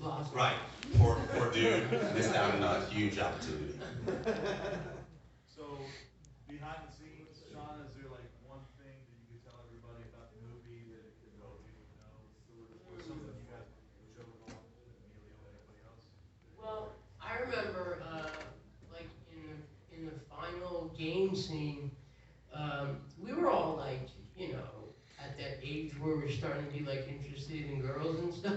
awesome. Right. Poor dude missed out on a huge opportunity. So, behind the scenes, Shaun, is there like one thing that you could tell everybody about the movie that nobody would know, or something you guys would show it on to Emilio and anybody else? Well, I remember, like in the final game scene, we were all like, you know, at that age where we're starting to be like interested in girls and stuff.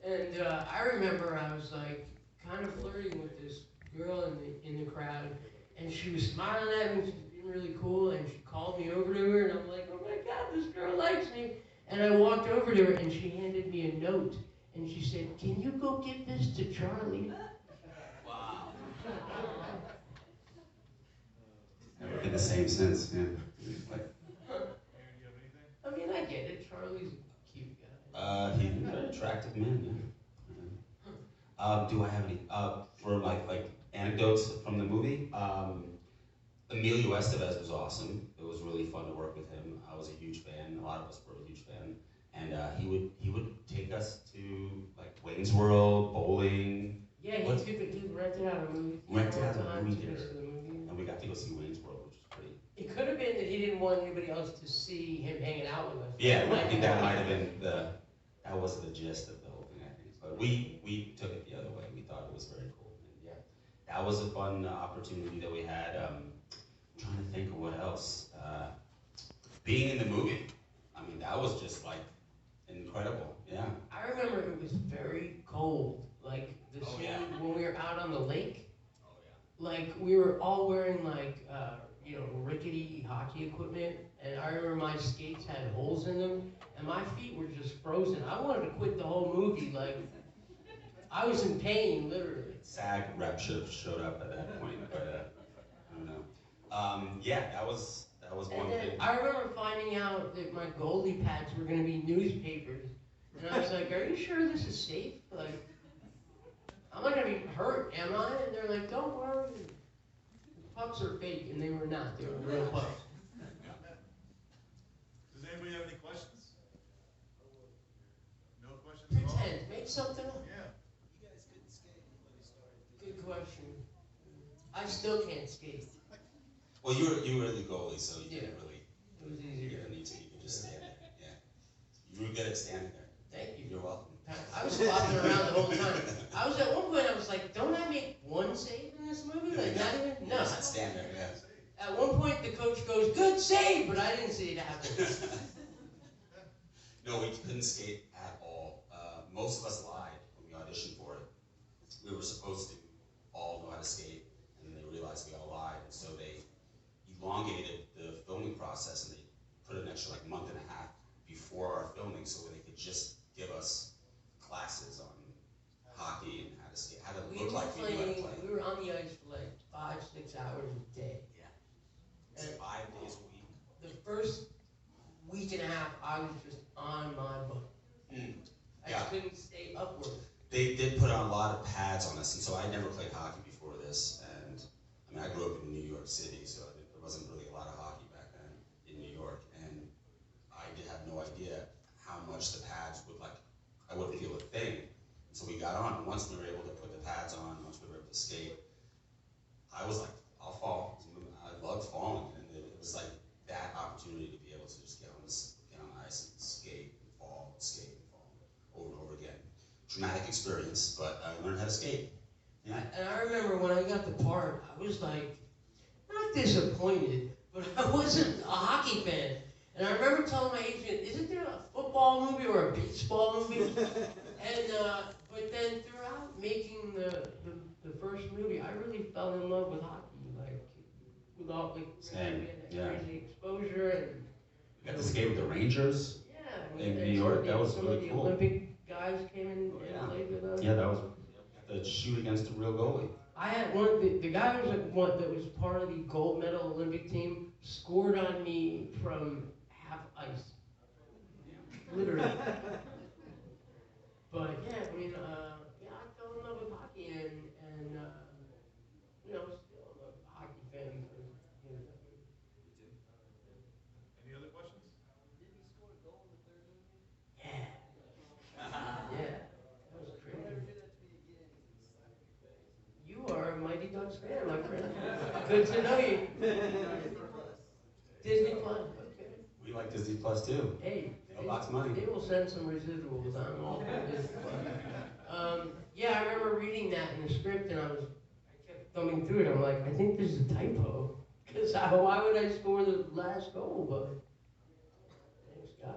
And I remember I was like kind of flirting with this girl in the crowd, and she was smiling at me. She was being really cool, and she called me over to her, and I'm like, oh my God, this girl likes me. And I walked over to her, and she handed me a note, and she said, "Can you go give this to Charlie?" Wow. Never been the same since, man. Like, Aaron, you have anything? I mean, I get it. Charlie's a cute guy. he's a very attractive man, yeah. Do I have any, for like anecdotes from the movie? Emilio Estevez was awesome. It was really fun to work with him. I was a huge fan. A lot of us were a huge fan. And he would take us to like Wayne's World, bowling. Yeah, he rented out a movie theater. Rented out a one movie time, took us theater. to the movie. And we got to go see Wayne's World, which was pretty. It could have been that he didn't want anybody else to see him hanging out with us. Yeah, I think that might have been that was the gist of the whole thing, I think. But we took it the other way. We thought it was very cool. And yeah, that was a fun opportunity that we had. I'm trying to think of what else. Being in the movie, I mean, that was just like incredible. Yeah. I remember it was very cold. Like the scene when we were out on the lake. Oh yeah. Like we were all wearing like you know, rickety hockey equipment, and I remember my skates had holes in them, and my feet were just frozen. I wanted to quit the whole movie. Like I was in pain, literally. SAG rep should have showed up at that point, but I don't know. Yeah, that was one And then thing. I remember finding out that my goalie pads were going to be newspapers, and I was like, "Are you sure this is safe? Like, I'm not going to be hurt, am I?" And they're like, "Don't worry, the pucks are fake," and they were not. They were real pucks. Does anybody have any questions? No questions at all? Pretend, make something up. Yeah. You guys couldn't skate when you started. Good question. I still can't skate. Well, you were the goalie, so you didn't really. It was You easier. didn't need to. You could just stand there. Yeah. You were good at standing there. Thank you. You're welcome. I was flopping around the whole time. I was at one point. I was like, "Don't I make one save in this movie? Like not even no." Just stand there. Yeah. At one point, the coach goes, "Good save," but I didn't see it happen. No, we couldn't skate at all. Most of us lied when we auditioned for it. We were supposed to all know how to skate, and they realized we all lied, and so they elongated the filming process, and they put an extra like month and a half before our filming, so they could just give us classes on hockey and how to skate, how to We look were like we knew how to playing. play. We were on the ice for like 5-6 hours a day. Yeah, it's 5 days a week. The first week and a half, I was just on my butt. I Yeah. couldn't stay upward. They did put on a lot of pads on us, and so I never played hockey before this. And I mean, I grew up in New York City, so there wasn't really a lot of hockey back then in New York. And I did have no idea how much the pads would like. I wouldn't feel a thing. So we got on. And once we were able to put the pads on, once we were able to skate, I was like, I'll fall. I loved falling, and it was like that opportunity to be able to just get on the ice and skate and fall, over and over again. Traumatic experience, but I learned how to skate. Yeah. And I remember when I got the part, I was like, not disappointed, but I wasn't a hockey fan. And I remember telling my agent, "Isn't there a football movie or a baseball movie?" And but then throughout making the first movie, I really fell in love with hockey. Like with all like we had that crazy exposure and We got to skate with the Rangers in New York. That was some really of the cool. Olympic guys came in and played with us. Yeah, that was the shoot against a real goalie. I had the guy who was that was part of the gold medal Olympic team scored on me from half ice, literally. But yeah, I mean, yeah, I fell in love with hockey and you know, still I'm a hockey fan. You know. Any other questions? Did he score a goal in the third movie? Yeah, yeah. Good to know you. Disney Plus. Okay. We like Disney Plus too. Hey, Mailbox money. they will send some residuals. I'm all for Disney Plus. Yeah, I remember reading that in the script, and I kept thumbing through it. I'm like, I think this is a typo. Because why would I score the last goal? But thanks God.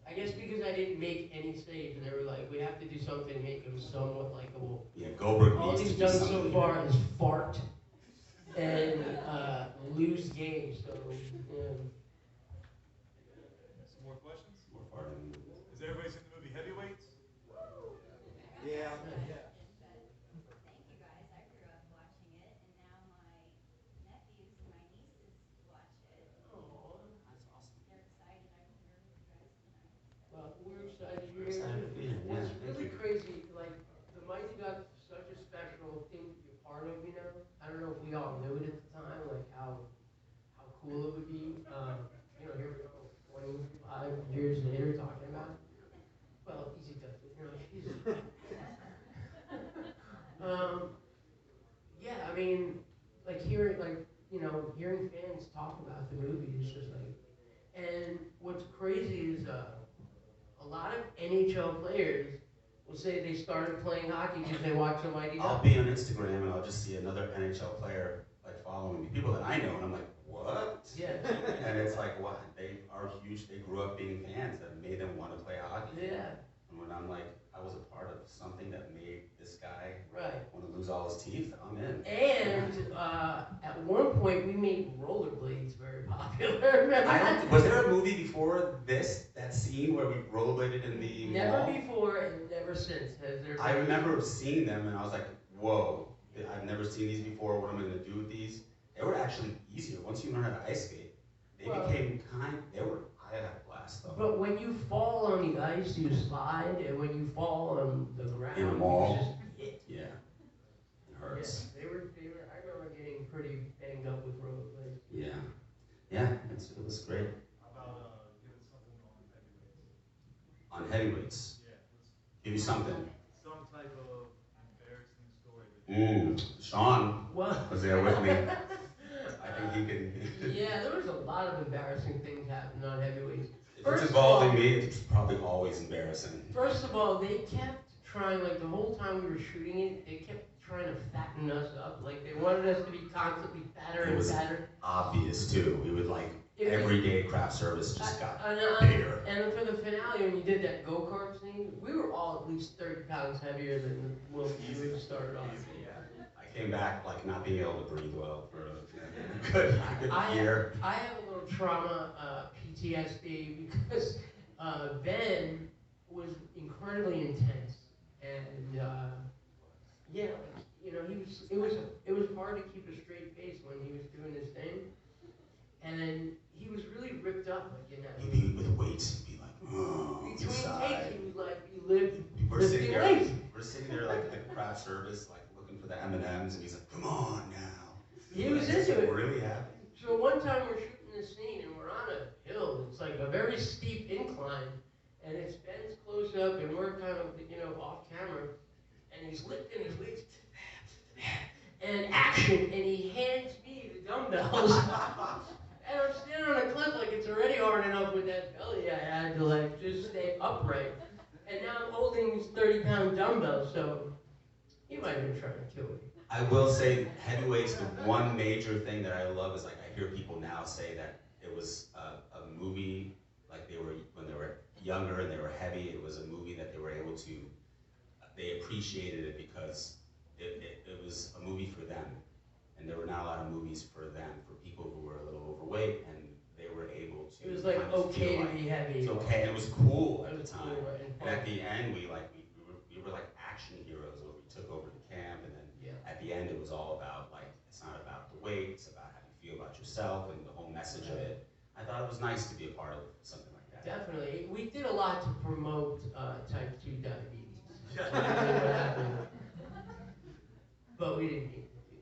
I guess because I didn't make any saves, and they were like, we have to do something to make him somewhat likable. Yeah, Goldberg All needs he's to do done so something. far is fart and lose games. So, yeah. Some more questions? More farting. Has everybody seen the movie Heavyweights? Yeah. Thank you guys. I grew up watching it, and now my nephews and my nieces watch it. Aw. That's awesome. They're excited I'm here with you guys tonight. Well, we're excited you're Excited to be here. here, yeah, What's thank really you. crazy, like, the Mighty got such a special thing to be a part of, you know? I don't know if we all knew it at the time, like how cool it would be. You know, here we go, 25 years later talking about it. Well, easy does it, you know, she's. Yeah, I mean, like hearing, hearing fans talk about the movie is just like, and what's crazy is a lot of NHL players will say they started playing hockey because they watched the Mighty I'll Ducks. be on Instagram and I'll just see another NHL player like following me, people that I know, and I'm like, what? Yeah. And it's like, what? They are huge. They grew up being fans that made them want to play hockey. Yeah, And when I'm like, I was a part of something that made this guy right. want to lose all his teeth, I'm in. And at one point we made rollerblades very popular. Remember I that? don't. Was there a movie before this? That scene where we rollerbladed in the Never mall? before and never since has there been. I remember seeing them and I was like, whoa, I've never seen these before. What am I going to do with these? They were actually easier. Once you learn how to ice skate, they became I had a blast though. But when you fall on the ice, you slide, and when you fall on the ground, In a mall. you just hit. Yeah, it hurts. Yeah, they were, I remember getting pretty banged up with rollerblades. Yeah, yeah, it was great. How about giving something on Heavyweights? On heavyweights, Yeah, let's give you something. some type of embarrassing story that Sean Well, was there with me. I think he can. yeah, there was a lot of embarrassing things happening on heavyweights. If First it's of all- involving me, it's probably always embarrassing. First of all, they kept trying, like the whole time we were shooting it, they kept trying to fatten us up. Like they wanted us to be constantly fatter It and was fatter. obvious too. We would like It was- everyday craft service just got And bigger. and for the finale, when you did that go-kart scene, we were all at least 30 pounds heavier than when we started off. I came back like not being able to breathe well for a good year. I have a little trauma, PTSD, because Ben was incredibly intense, and yeah, like, you know, it was hard to keep a straight face when he was doing his thing, and he was really ripped up, like in that He'd movie. be with weights, he'd be like, oh, Between inside. takes, he was like, he lived We're lifting sitting there, weights. like at craft service, like looking for the M&Ms, and he's like, come on now. He was Like, into it. really happy. So one time we're shooting this scene and we're on a hill. It's like a very steep incline, and it's Ben's close up, and we're kind of, you know, off camera, and he's lifting his weights, and action, and he hands me the dumbbells, and I'm standing on a cliff like it's already hard enough with that belly I had to like just stay upright, and now I'm holding these 30-pound dumbbells, so he might have been trying to kill me. I will say, heavyweights, the one major thing that I love is like I hear people now say that it was a movie, like when they were younger and they were heavy, it was a movie that they were able to, they appreciated it because it was a movie for them. And there were not a lot of movies for them, for people who were a little overweight, and they were able to. It was like kind of okay feel to be heavy. It's okay, and it was cool at It the was time. cool And at the end, we were like action heroes where we took over the camp, and then Yeah. at the end it was all about like, it's not about the weight, it's about how you feel about yourself and the whole message of it. I thought it was nice to be a part of something like that. Definitely. We did a lot to promote type 2 diabetes. That's really what happened. But we didn't need to do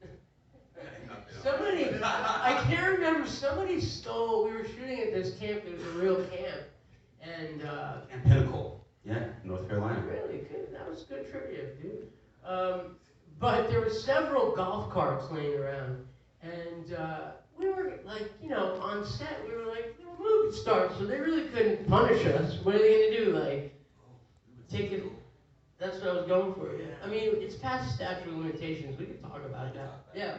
that. Somebody, I can't remember, somebody stole, we were shooting at this camp, it was a real camp, and And Pinnacle, yeah, North Carolina. really good, that was good trivia, dude. But there were several golf carts laying around, and we were like, on set, we were like, movie stars, so they really couldn't punish us. What are they gonna do? Like, take it? That's what I was going for. Yeah. I mean, it's past statute of limitations. We could talk about that. Yeah.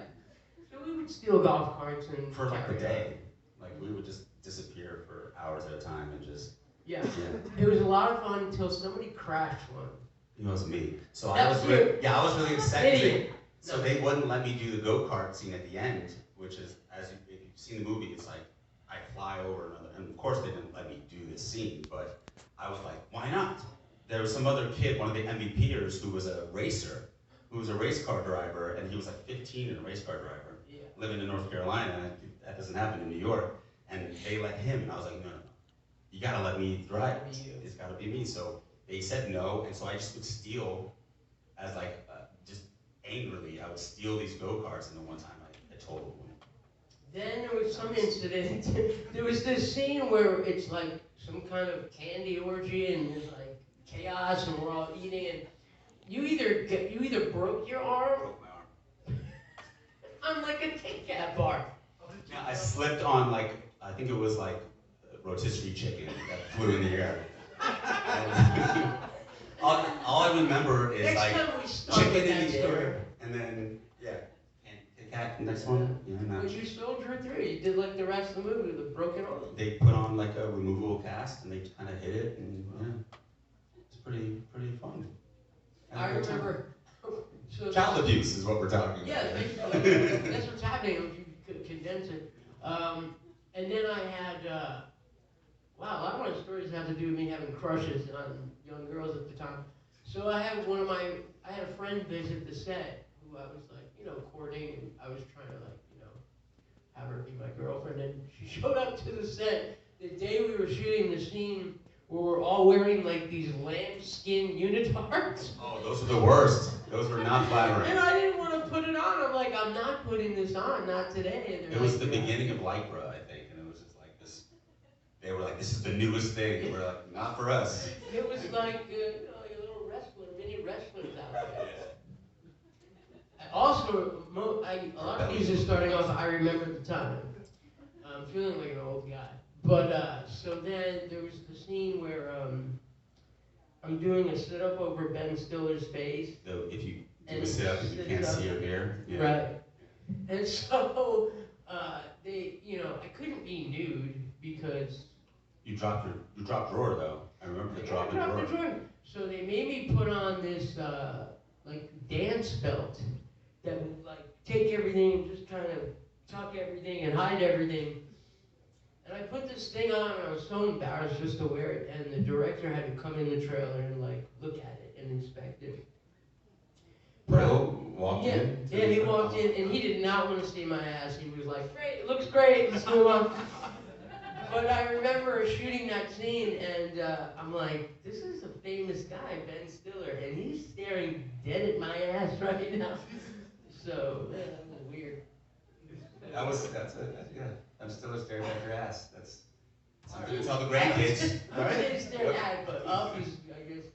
So we would steal golf carts and for like a carry day. Like we would just disappear for hours at a time and just. Yeah. Yeah. It was a lot of fun until somebody crashed one. It was me. So That I was was you. I was really upset. 'Cause Idiot. So they wouldn't let me do the go-kart scene at the end, which is, if you've seen the movie, it's like I fly over another, and of course they didn't let me do this scene, but I was like, why not? There was some other kid, one of the MVPers, who was a racer, who was a race car driver, and he was like 15 and a race car driver, living in North Carolina, and that doesn't happen in New York, and they let him, and I was like, no, you gotta let me drive. It's gotta be me. So they said no, and so I just would steal, as like, just angrily, I would steal these go-karts, and then one time I totaled one. Then there was some incident. There was this scene where it's like some kind of candy orgy, and there's like chaos, and we're all eating, and you either broke your arm. Broke my arm. I'm like a Kit Kat bar. Yeah, I slipped on like, I think it was like rotisserie chicken that flew in the air. And all I remember is Next like time we start chicken with in that the story. air, and then and Kit Kat, next one. Yeah, no. But you soldiered through. You did like the rest of the movie with a broken arm. They put on like a removable cast, and they kind of hit it, and it's pretty fun. I remember. So Child abuse is what we're talking about. Yeah, basically, that's what's happening if you could condense it. And then I had, wow, a lot of my stories have to do with me having crushes on young girls at the time. So I had I had a friend visit the set who I was like, courting, and I was trying to have her be my girlfriend. And she showed up to the set the day we were shooting the scene where we're all wearing like these lambskin unitards. Oh, those were the worst. Those were not flattering. And I didn't want to put it on. I'm like, I'm not putting this on, not today. And It was the beginning of Lycra, I think, and it was just like this. They were like, this is the newest thing. And we're like, not for us. It was like, like a little mini wrestlers out there. Also, a lot of these are starting off, I remember at the time. I'm feeling like an old guy. But, so then there was the scene where I'm doing a sit-up over Ben Stiller's face. So if you do a sit-up, if you can't see your hair. Yeah. Right. And so, I couldn't be nude because... You dropped drawer, though. I remember the drop drawer. So they made me put on this, dance belt that would, take everything and just kind of tuck everything and hide everything. And I put this thing on, and I was so embarrassed just to wear it, and the director had to come in the trailer and, look at it and inspect it. Bro walked in? Yeah, he walked in, and he did not want to see my ass. He was like, great, it looks great, let's move on. But I remember shooting that scene, and I'm like, this is a famous guy, Ben Stiller, and he's staring dead at my ass right now. So, that was weird. Yeah. I'm still staring at your ass. That's something to tell the grandkids. I'm saying staring at, but up is, I guess,